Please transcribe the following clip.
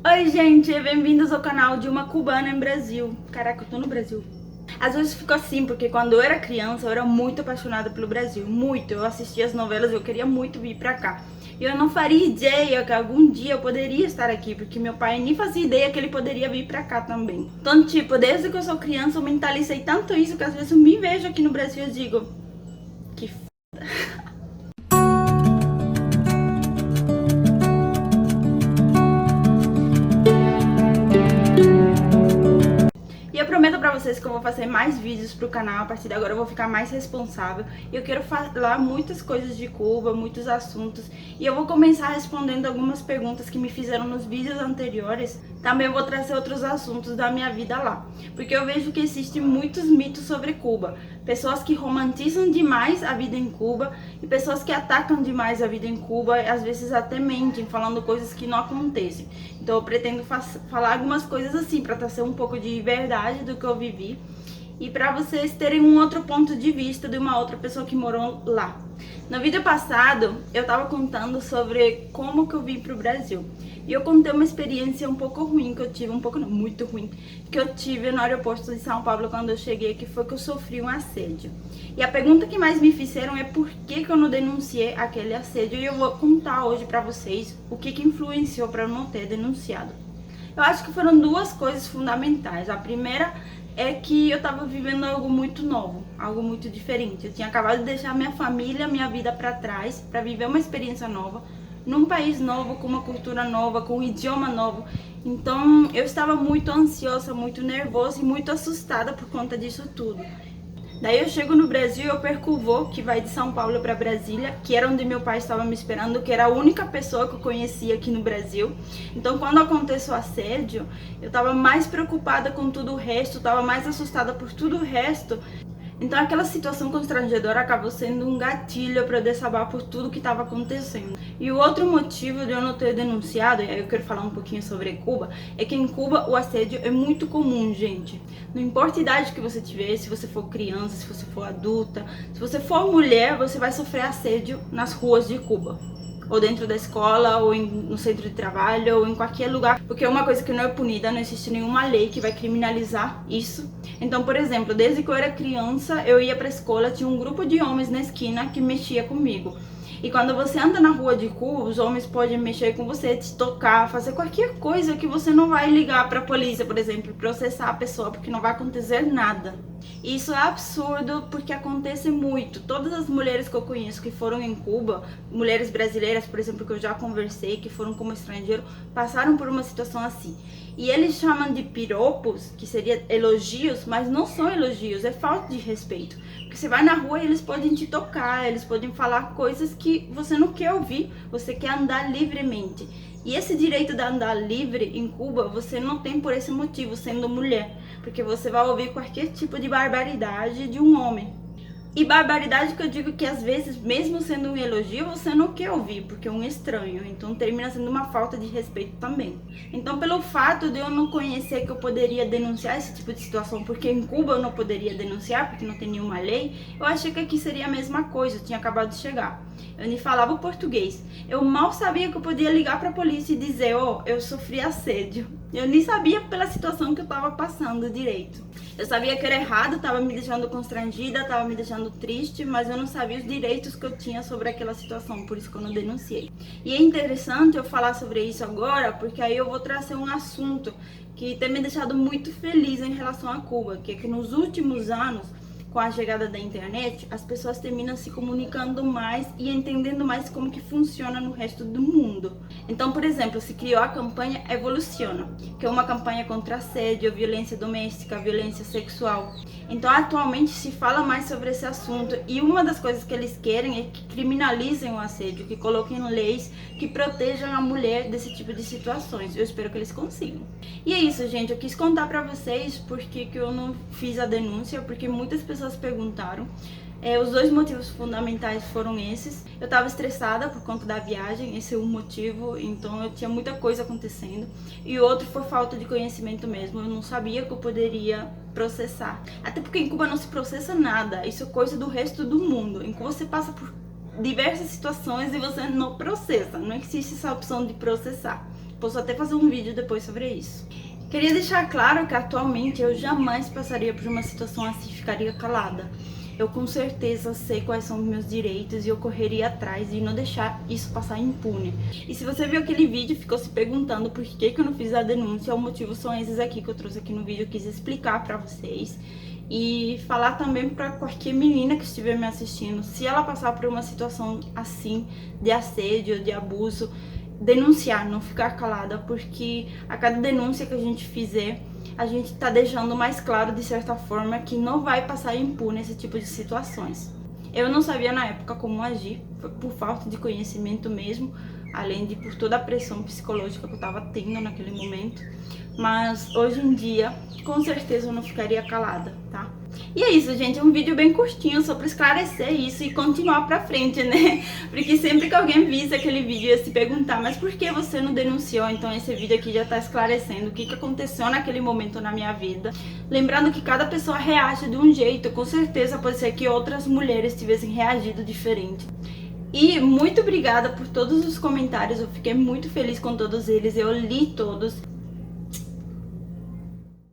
Oi gente, bem-vindos ao canal de uma cubana em Brasil. Caraca, eu tô no Brasil. Às vezes fico assim, porque quando eu era criança eu era muito apaixonada pelo Brasil, muito. Eu assistia as novelas e eu queria muito vir pra cá. E eu não faria ideia que algum dia eu poderia estar aqui, porque meu pai nem fazia ideia que ele poderia vir pra cá também. Então, tipo, desde que eu sou criança eu mentalizei tanto isso que às vezes eu me vejo aqui no Brasil e digo, que E eu prometo pra vocês que eu vou fazer mais vídeos pro canal. A partir de agora eu vou ficar mais responsável. E eu quero falar muitas coisas de Cuba, muitos assuntos. E eu vou começar respondendo algumas perguntas que me fizeram nos vídeos anteriores. Também vou trazer outros assuntos da minha vida lá. Porque eu vejo que existem muitos mitos sobre Cuba. Pessoas que romantizam demais a vida em Cuba e pessoas que atacam demais a vida em Cuba e às vezes até mentem, falando coisas que não acontecem. Então eu pretendo falar algumas coisas assim, para trazer um pouco de verdade do que eu vivi e para vocês terem um outro ponto de vista de uma outra pessoa que morou lá. No vídeo passado, eu tava contando sobre como que eu vim pro Brasil. E eu contei uma experiência um pouco ruim que eu tive, um pouco não, muito ruim, que eu tive no aeroporto de São Paulo quando eu cheguei, que foi que eu sofri um assédio. E a pergunta que mais me fizeram é por que eu não denunciei aquele assédio, e eu vou contar hoje pra vocês o que influenciou pra eu não ter denunciado. Eu acho que foram duas coisas fundamentais. A primeira é que eu tava vivendo algo muito novo, algo muito diferente. Eu tinha acabado de deixar minha família, minha vida pra trás, pra viver uma experiência nova, num país novo, com uma cultura nova, com um idioma novo. Então eu estava muito ansiosa, muito nervosa e muito assustada por conta disso tudo. Daí eu chego no Brasil e eu perco o voo que vai de São Paulo para Brasília, que era onde meu pai estava me esperando, que era a única pessoa que eu conhecia aqui no Brasil. Então quando acontece o assédio, eu estava mais preocupada com tudo o resto, estava mais assustada por tudo o resto. Então aquela situação constrangedora acabou sendo um gatilho para eu desabar por tudo que estava acontecendo. E o outro motivo de eu não ter denunciado, e aí eu quero falar um pouquinho sobre Cuba, é que em Cuba o assédio é muito comum, gente. Não importa a idade que você tiver, se você for criança, se você for adulta, se você for mulher, você vai sofrer assédio nas ruas de Cuba. Ou dentro da escola, ou no centro de trabalho, ou em qualquer lugar. Porque é uma coisa que não é punida, não existe nenhuma lei que vai criminalizar isso. Então, por exemplo, desde que eu era criança, eu ia pra escola, tinha um grupo de homens na esquina que mexia comigo. E quando você anda na rua de Cuba, os homens podem mexer com você, te tocar, fazer qualquer coisa que você não vai ligar pra polícia, por exemplo, processar a pessoa, porque não vai acontecer nada. Isso é absurdo porque acontece muito. Todas as mulheres que eu conheço que foram em Cuba, mulheres brasileiras, por exemplo, que eu já conversei, que foram como estrangeiro, passaram por uma situação assim. E eles chamam de piropos, que seria elogios, mas não são elogios, é falta de respeito. Porque você vai na rua e eles podem te tocar, eles podem falar coisas que você não quer ouvir, você quer andar livremente. E esse direito de andar livre em Cuba, você não tem por esse motivo, sendo mulher. Porque você vai ouvir qualquer tipo de barbaridade de um homem. E barbaridade que eu digo que às vezes, mesmo sendo um elogio, você não quer ouvir, porque é um estranho. Então termina sendo uma falta de respeito também. Então, pelo fato de eu não conhecer que eu poderia denunciar esse tipo de situação, porque em Cuba eu não poderia denunciar, porque não tem nenhuma lei, eu achei que aqui seria a mesma coisa, eu tinha acabado de chegar. Eu nem falava o português. Eu mal sabia que eu podia ligar pra polícia e dizer, eu sofri assédio. Eu nem sabia pela situação que eu tava passando direito. Eu sabia que era errado, tava me deixando constrangida, tava me deixando triste, mas eu não sabia os direitos que eu tinha sobre aquela situação, por isso que eu não denunciei. E é interessante eu falar sobre isso agora, porque aí eu vou trazer um assunto que tem me deixado muito feliz em relação a Cuba, que é que nos últimos anos, com a chegada da internet, as pessoas terminam se comunicando mais e entendendo mais como que funciona no resto do mundo. Então, por exemplo, se criou a campanha Evoluciona, que é uma campanha contra assédio, violência doméstica, violência sexual. Então, atualmente se fala mais sobre esse assunto e uma das coisas que eles querem é que criminalizem o assédio, que coloquem leis que protejam a mulher desse tipo de situações. Eu espero que eles consigam. E é isso, gente. Eu quis contar pra vocês porque que eu não fiz a denúncia, porque muitas pessoas perguntaram. Os dois motivos fundamentais foram esses. Eu tava estressada por conta da viagem, esse é um motivo, então eu tinha muita coisa acontecendo. E o outro foi falta de conhecimento mesmo, eu não sabia que eu poderia processar. Até porque em Cuba não se processa nada, isso é coisa do resto do mundo. Em Cuba você passa por diversas situações e você não processa, não existe essa opção de processar. posso até fazer um vídeo depois sobre isso. Queria deixar claro que atualmente eu jamais passaria por uma situação assim e ficaria calada. Eu com certeza sei quais são os meus direitos e eu correria atrás e não deixar isso passar impune. E se você viu aquele vídeo e ficou se perguntando por que eu não fiz a denúncia, o motivo são esses aqui que eu trouxe aqui no vídeo. Eu quis explicar pra vocês e falar também pra qualquer menina que estiver me assistindo, se ela passar por uma situação assim, de assédio, de abuso, denunciar, não ficar calada, porque a cada denúncia que a gente fizer, a gente tá deixando mais claro, de certa forma, que não vai passar impune esse tipo de situações. Eu não sabia na época como agir, por falta de conhecimento mesmo, além de por toda a pressão psicológica que eu tava tendo naquele momento. Mas hoje em dia, com certeza eu não ficaria calada, tá? E é isso, gente, é um vídeo bem curtinho só pra esclarecer isso e continuar pra frente, né? Porque sempre que alguém visse aquele vídeo ia se perguntar, mas por que você não denunciou? Então esse vídeo aqui já tá esclarecendo o que aconteceu naquele momento na minha vida. Lembrando que cada pessoa reage de um jeito, com certeza pode ser que outras mulheres tivessem reagido diferente. E muito obrigada por todos os comentários, eu fiquei muito feliz com todos eles, eu li todos.